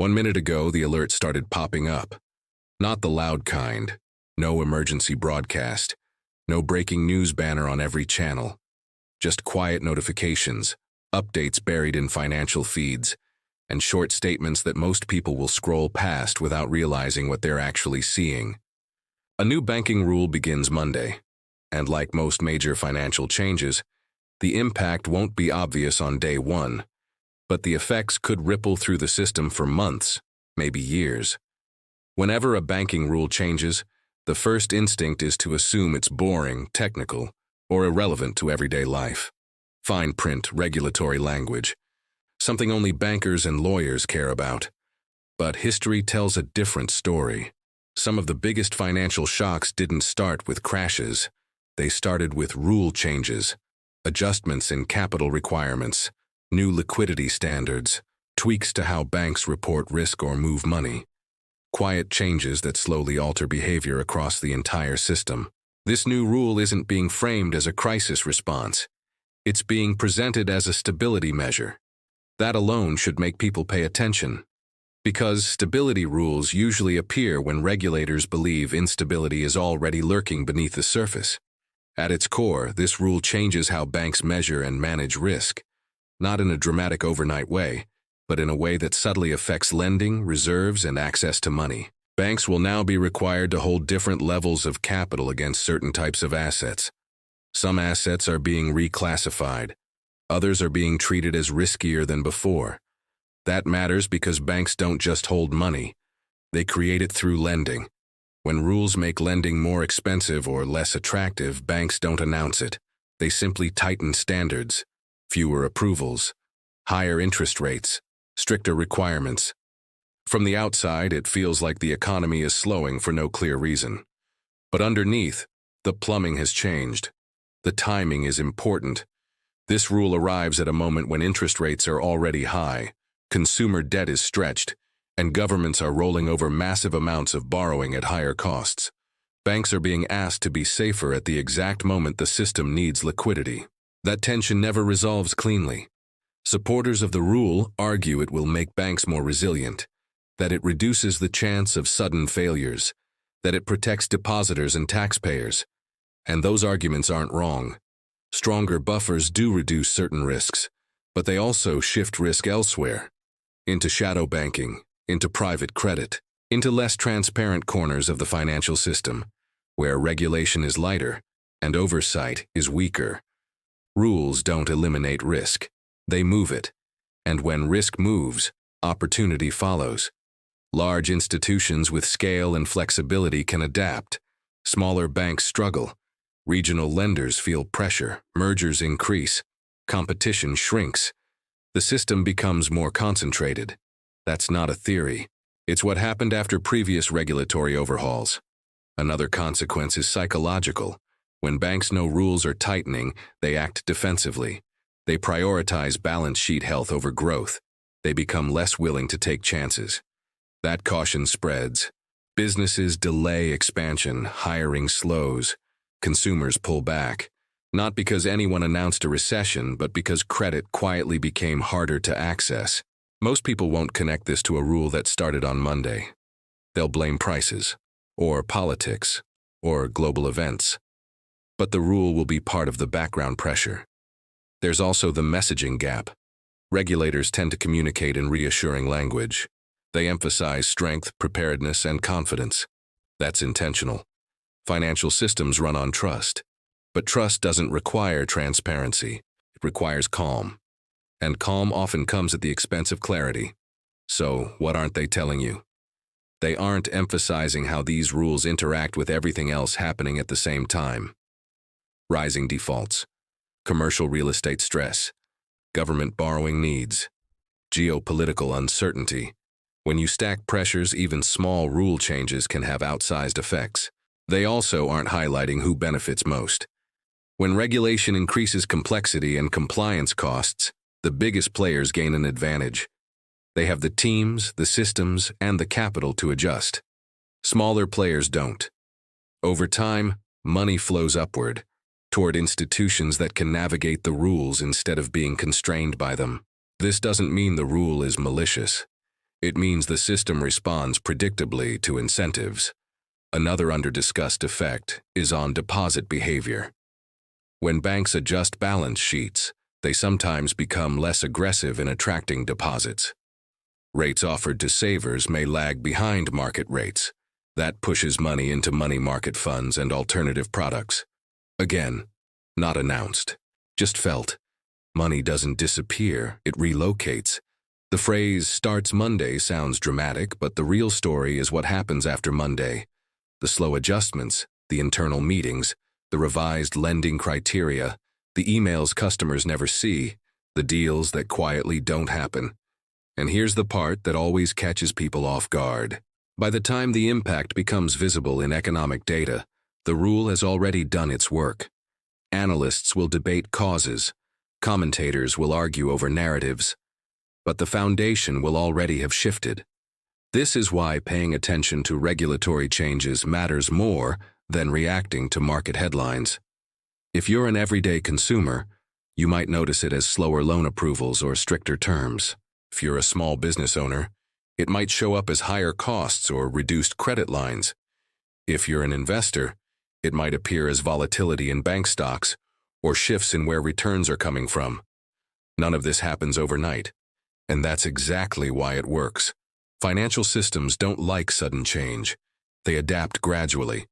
1 minute ago, the alert started popping up. Not the loud kind. No emergency broadcast. No breaking news banner on every channel. Just quiet notifications, updates buried in financial feeds, and short statements that most people will scroll past without realizing what they're actually seeing. A new banking rule begins Monday, and like most major financial changes, the impact won't be obvious on day one, but the effects could ripple through the system for months, maybe years. Whenever a banking rule changes, the first instinct is to assume it's boring, technical, or irrelevant to everyday life. Fine print, regulatory language, something only bankers and lawyers care about. But history tells a different story. Some of the biggest financial shocks didn't start with crashes. They started with rule changes, adjustments in capital requirements, new liquidity standards, tweaks to how banks report risk or move money. Quiet changes that slowly alter behavior across the entire system. This new rule isn't being framed as a crisis response. It's being presented as a stability measure. That alone should make people pay attention. Because stability rules usually appear when regulators believe instability is already lurking beneath the surface. At its core, this rule changes how banks measure and manage risk, not in a dramatic overnight way, but in a way that subtly affects lending, reserves, and access to money. Banks will now be required to hold different levels of capital against certain types of assets. Some assets are being reclassified. Others are being treated as riskier than before. That matters because banks don't just hold money. They create it through lending. When rules make lending more expensive or less attractive, banks don't announce it. They simply tighten standards, fewer approvals, higher interest rates, stricter requirements. From the outside, it feels like the economy is slowing for no clear reason. But underneath, the plumbing has changed. The timing is important. This rule arrives at a moment when interest rates are already high, consumer debt is stretched, and governments are rolling over massive amounts of borrowing at higher costs. Banks are being asked to be safer at the exact moment the system needs liquidity. That tension never resolves cleanly. Supporters of the rule argue it will make banks more resilient, that it reduces the chance of sudden failures, that it protects depositors and taxpayers. And those arguments aren't wrong. Stronger buffers do reduce certain risks, but they also shift risk elsewhere, into shadow banking, into private credit, into less transparent corners of the financial system, where regulation is lighter and oversight is weaker. Rules don't eliminate risk. They move it. And when risk moves, opportunity follows. Large institutions with scale and flexibility can adapt. Smaller banks struggle. Regional lenders feel pressure. Mergers increase. Competition shrinks. The system becomes more concentrated. That's not a theory. It's what happened after previous regulatory overhauls. Another consequence is psychological. When banks know rules are tightening, they act defensively. They prioritize balance sheet health over growth. They become less willing to take chances. That caution spreads. Businesses delay expansion, hiring slows. Consumers pull back. Not because anyone announced a recession, but because credit quietly became harder to access. Most people won't connect this to a rule that started on Monday. They'll blame prices, or politics, or global events. But the rule will be part of the background pressure. There's also the messaging gap. Regulators tend to communicate in reassuring language. They emphasize strength, preparedness, and confidence. That's intentional. Financial systems run on trust. But trust doesn't require transparency. It requires calm. And calm often comes at the expense of clarity. So, what aren't they telling you? They aren't emphasizing how these rules interact with everything else happening at the same time. Rising defaults, commercial real estate stress, government borrowing needs, geopolitical uncertainty. When you stack pressures, even small rule changes can have outsized effects. They also aren't highlighting who benefits most. When regulation increases complexity and compliance costs, the biggest players gain an advantage. They have the teams, the systems, and the capital to adjust. Smaller players don't. Over time, money flows upward, toward institutions that can navigate the rules instead of being constrained by them. This doesn't mean the rule is malicious. It means the system responds predictably to incentives. Another under-discussed effect is on deposit behavior. When banks adjust balance sheets, they sometimes become less aggressive in attracting deposits. Rates offered to savers may lag behind market rates. That pushes money into money market funds and alternative products. Again, not announced, just felt. Money doesn't disappear, it relocates. The phrase "starts Monday" sounds dramatic, but the real story is what happens after Monday. The slow adjustments, the internal meetings, the revised lending criteria, the emails customers never see, the deals that quietly don't happen. And here's the part that always catches people off guard. By the time the impact becomes visible in economic data, the rule has already done its work. Analysts will debate causes, commentators will argue over narratives, but the foundation will already have shifted. This is why paying attention to regulatory changes matters more than reacting to market headlines. If you're an everyday consumer, you might notice it as slower loan approvals or stricter terms. If you're a small business owner, it might show up as higher costs or reduced credit lines. If you're an investor, it might appear as volatility in bank stocks or shifts in where returns are coming from. None of this happens overnight, and that's exactly why it works. Financial systems don't like sudden change. They adapt gradually.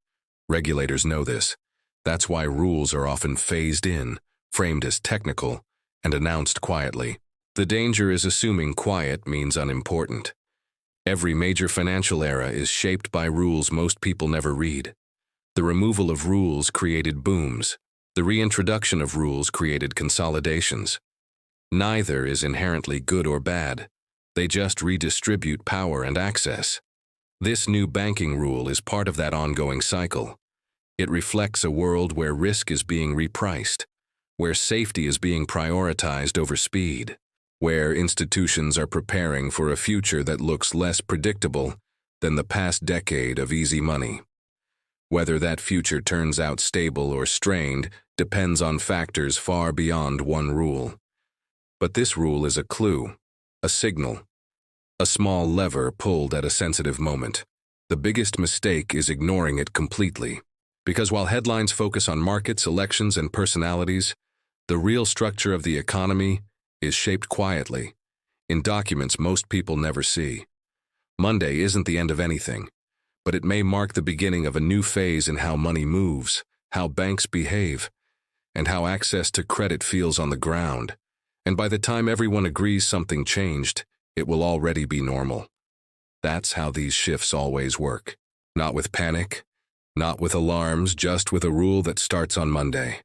Regulators know this. That's why rules are often phased in, framed as technical, and announced quietly. The danger is assuming quiet means unimportant. Every major financial era is shaped by rules most people never read. The removal of rules created booms. The reintroduction of rules created consolidations. Neither is inherently good or bad. They just redistribute power and access. This new banking rule is part of that ongoing cycle. It reflects a world where risk is being repriced, where safety is being prioritized over speed, where institutions are preparing for a future that looks less predictable than the past decade of easy money. Whether that future turns out stable or strained depends on factors far beyond one rule. But this rule is a clue, a signal, a small lever pulled at a sensitive moment. The biggest mistake is ignoring it completely. Because while headlines focus on markets, elections, and personalities, the real structure of the economy is shaped quietly, in documents most people never see. Monday isn't the end of anything, but it may mark the beginning of a new phase in how money moves, how banks behave, and how access to credit feels on the ground. And by the time everyone agrees something changed, it will already be normal. That's how these shifts always work. Not with panic, not with alarms, just with a rule that starts on Monday.